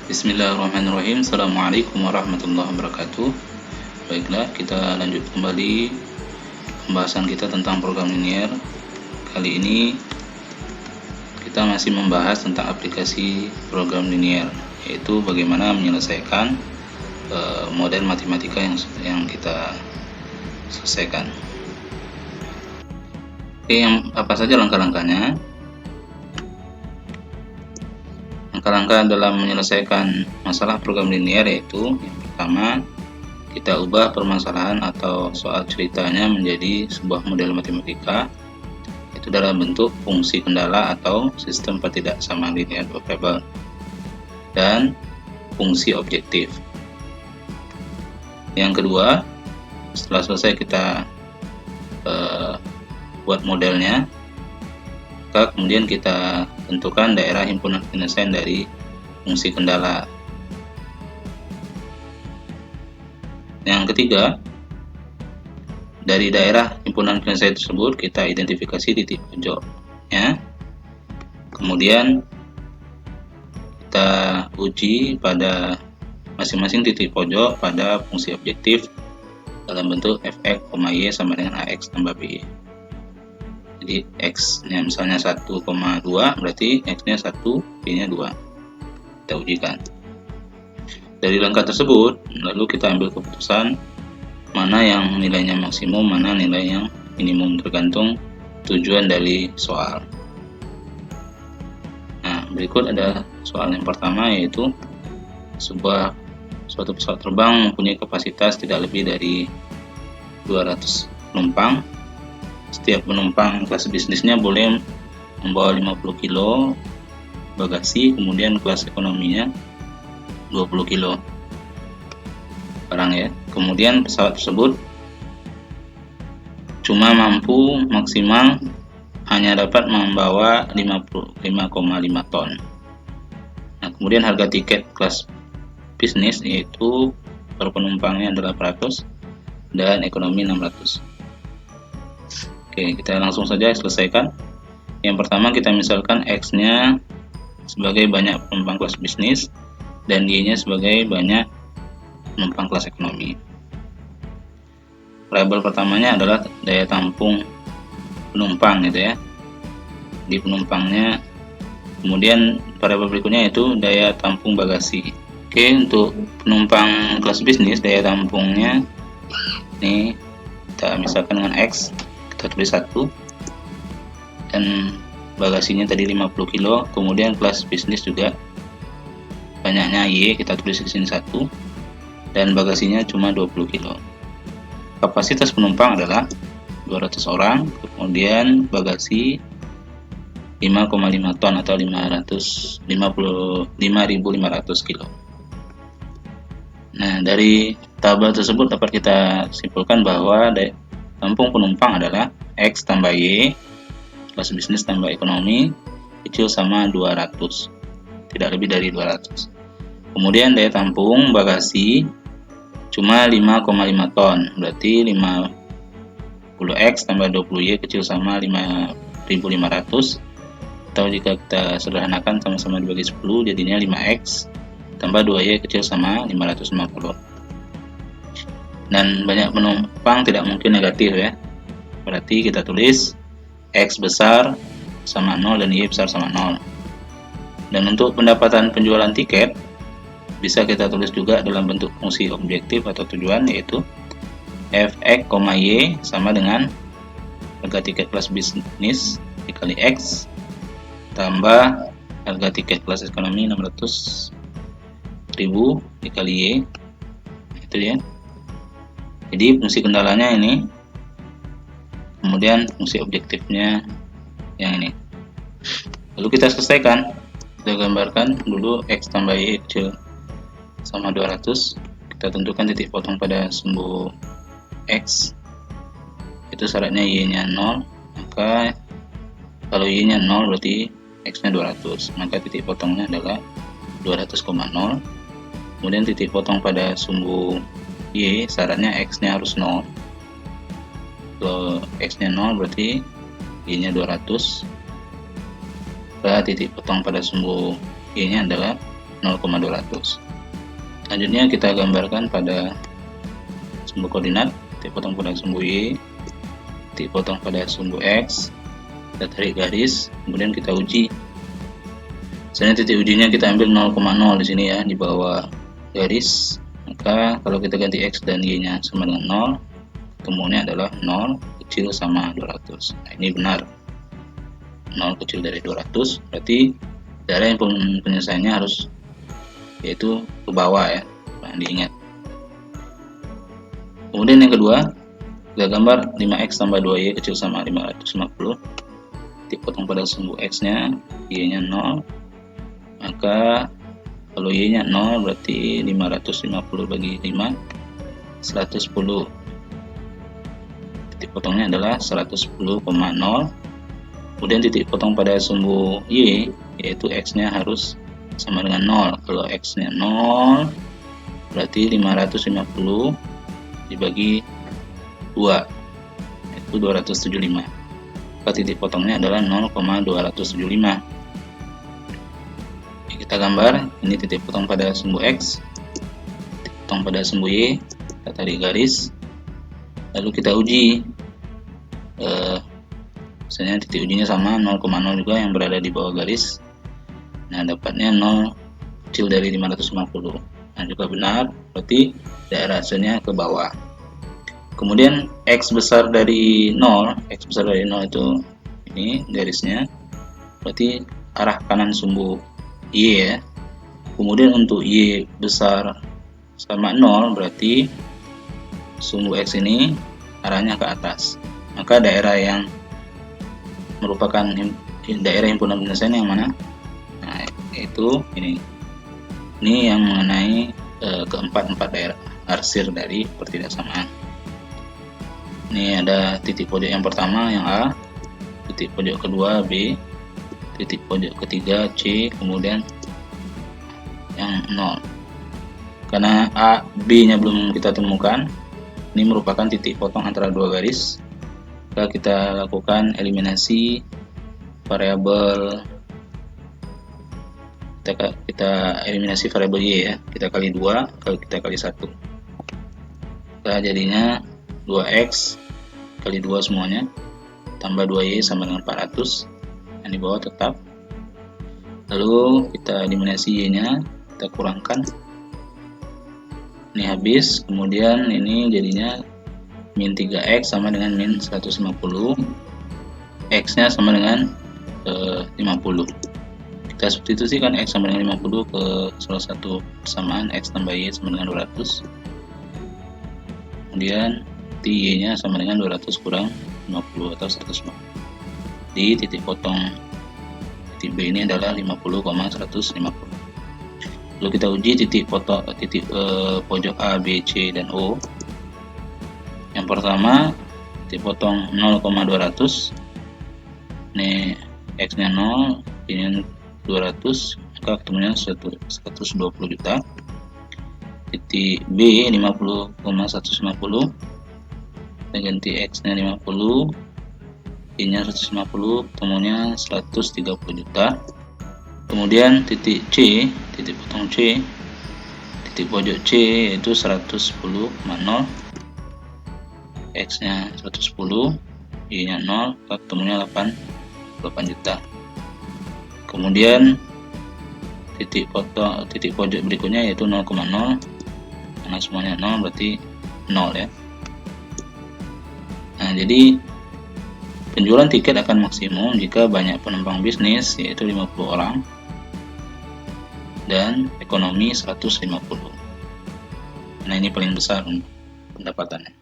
Bismillahirrahmanirrahim. Assalamualaikum warahmatullahi wabarakatuh. Baiklah, kita lanjut kembali pembahasan kita tentang program linier. Kali ini kita masih membahas tentang aplikasi program linier, yaitu bagaimana menyelesaikan model matematika yang kita selesaikan. Oke, yang apa saja langkah-langkahnya? Langkah-langkah dalam menyelesaikan masalah program linier yaitu yang pertama, kita ubah permasalahan atau soal ceritanya menjadi sebuah model matematika, itu dalam bentuk fungsi kendala atau sistem ketidaksamaan linear variable dan fungsi objektif. Yang kedua, setelah selesai kita buat modelnya, maka kemudian kita tentukan daerah himpunan penyelesaian dari fungsi kendala. Yang ketiga, dari daerah himpunan penyelesaian tersebut kita identifikasi titik pojoknya. Kemudian kita uji pada masing-masing titik pojok pada fungsi objektif dalam bentuk fx, y sama dengan ax tambah by. Jadi x-nya misalnya 1,2 berarti x-nya 1, y-nya 2. Kita ujikan. Dari langkah tersebut, lalu kita ambil keputusan mana yang nilainya maksimum, mana nilai yang minimum, tergantung tujuan dari soal. Nah, berikut ada soal yang pertama, yaitu suatu pesawat terbang mempunyai kapasitas tidak lebih dari 200 penumpang. Setiap penumpang kelas bisnisnya boleh membawa 50 kilo bagasi, kemudian kelas ekonominya 20 kilo barang ya. Kemudian pesawat tersebut cuma mampu maksimal hanya dapat membawa 5,5 ton. Nah, kemudian harga tiket kelas bisnis yaitu per penumpangnya 800 dan ekonomi 600. Oke, kita langsung saja selesaikan. Yang pertama kita misalkan X-nya sebagai banyak penumpang kelas bisnis dan Y-nya sebagai banyak penumpang kelas ekonomi. Variabel pertamanya adalah daya tampung penumpang gitu ya. Di penumpangnya. Kemudian variabel berikutnya yaitu daya tampung bagasi. Oke, untuk penumpang kelas bisnis daya tampungnya ini kita misalkan dengan X, kita tulis 1, dan bagasinya tadi 50 kilo. Kemudian kelas bisnis juga banyaknya Y, kita tulis di sini 1, dan bagasinya cuma 20 kilo. Kapasitas penumpang adalah 200 orang, kemudian bagasi 5,5 ton atau 500 5.500 kilo. Nah, dari tabel tersebut dapat kita simpulkan bahwa tampung penumpang adalah X tambah Y, kelas bisnis tambah ekonomi, kecil sama 200, tidak lebih dari 200. Kemudian daya tampung bagasi cuma 5,5 ton, berarti 50X tambah 20Y kecil sama 5.500, atau jika kita sederhanakan sama-sama dibagi 10 jadinya 5X tambah 2Y kecil sama 550. Dan banyak penumpang tidak mungkin negatif ya, berarti kita tulis X besar sama 0 dan Y besar sama 0. Dan untuk pendapatan penjualan tiket bisa kita tulis juga dalam bentuk fungsi objektif atau tujuan, yaitu fx, y sama dengan harga tiket kelas bisnis dikali X tambah harga tiket kelas ekonomi 600.000 dikali Y, itu ya. Jadi fungsi kendalanya ini, kemudian fungsi objektifnya yang ini. Lalu kita selesaikan. Kita gambarkan dulu X tambah Y kecil sama 200. Kita tentukan titik potong pada sumbu X, itu syaratnya Y-nya 0. Maka kalau Y-nya 0 berarti X-nya 200, maka titik potongnya adalah 200,0. Kemudian titik potong pada sumbu Y, syaratnya X-nya harus 0. Kalau X-nya 0 berarti Y-nya 200. Maka titik potong pada sumbu Y-nya adalah 0,200. Selanjutnya kita gambarkan pada sumbu koordinat, titik potong pada sumbu Y, titik potong pada sumbu X, kita tarik garis, kemudian kita uji. Misalnya titik ujinya kita ambil 0,0 di sini ya, di bawah garis. Maka kalau kita ganti X dan Y-nya sama dengan 0, ketemunya adalah 0 kecil sama 200. Nah, ini benar. 0 kecil dari 200, berarti daerah yang penyelesaiannya harus yaitu ke bawah ya, nah, diingat. Kemudian yang kedua, kita gambar 5x tambah 2y kecil sama 550. Titik potong pada sumbu x-nya, y-nya 0. Maka kalau y-nya 0 berarti 550 bagi 5, 110. Titik potongnya adalah 110,0. Kemudian titik potong pada sumbu y, yaitu x-nya harus sama dengan 0. Kalau x-nya 0 berarti 550 dibagi 2, yaitu 275. Maka titik potongnya adalah 0,275. Kita gambar, ini titik potong pada sumbu x, titik potong pada sumbu y, kita tarik garis, lalu kita uji. Misalnya titik ujinya sama 0,0 juga yang berada di bawah garis. Nah, dapatnya 0 kecil dari 550. Nah, juga benar, berarti daerah hasilnya ke bawah. Kemudian X besar dari 0, X besar dari 0 itu ini garisnya, berarti arah kanan sumbu Y ya. Kemudian untuk Y besar sama 0, berarti sumbu X ini arahnya ke atas. Maka daerah yang merupakan daerah himpunan penyelesaian yang mana? Nah, itu ini yang mengenai keempat daerah arsir dari pertidaksamaan. Ini ada titik pojok yang pertama yang A, titik pojok kedua B, titik pojok ketiga C, kemudian yang 0. Karena A, B nya belum kita temukan, ini merupakan titik potong antara dua garis. Maka kita lakukan eliminasi variabel, kita eliminasi variabel Y ya, kita kali 2, kalau kita kali 1. Maka jadinya 2x kali 2 semuanya, tambah 2y sama dengan 400, yang di bawah tetap. Lalu kita eliminasi y nya, kita kurangkan, ini habis. Kemudian ini jadinya min 3x sama dengan min 150, x nya sama dengan 50. Kita substitusikan x sama dengan 50 ke salah satu persamaan, x tambah y sama dengan 200. Kemudian y nya sama dengan 200 kurang 50 atau 150. Di titik potong titik B ini adalah 50,150. Lalu kita uji titik pojok A, B, C, dan O. Yang pertama, titik potong 0,200. Ini x nya 0, ini 200, maka ketemunya 120 juta. Titik B 50,150, kita ganti x nya 50, y nya 150, ketemunya 130 juta. Kemudian titik C, titik potong C, titik pojok C yaitu 110,0, x nya 110, y nya 0, ketemunya 88 juta. Kemudian titik pojok berikutnya yaitu 0,0, karena semuanya 0 berarti 0 ya. Nah, jadi penjualan tiket akan maksimum jika banyak penumpang bisnis, yaitu 50 orang, dan ekonomi 150. Nah, ini paling besar pendapatannya.